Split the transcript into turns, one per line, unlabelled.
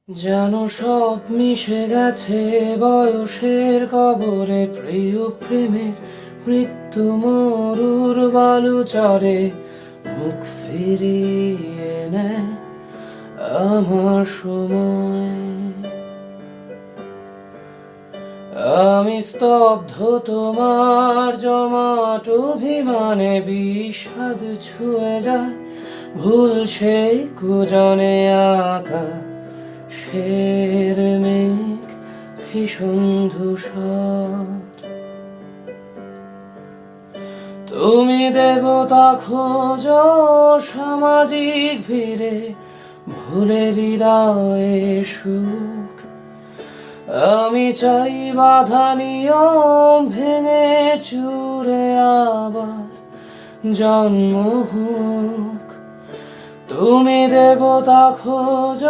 জানো সব মিশে গেছে বয়সের কবরে, প্রিয় প্রেমের মৃত্যু মরুর বালুচরে মুখ ফিরিয়ে নেয় আমার সময়। আমি স্তব্ধ তোমার জমাট অভিমানে, বিষাদ ছুঁয়ে যায় ভুল সেই কুজনে আঁকা শের মেঘ ভীষণ ধূসর। তুমি দেবতা খোঁজ সামাজিক ভিড়ে, ভুলে হৃদয়ে সুখ। আমি চাই বাধা নিয়ম ভেঙে চুরে আবার জন্ম হোক। তুমি দেবতা খোঁজ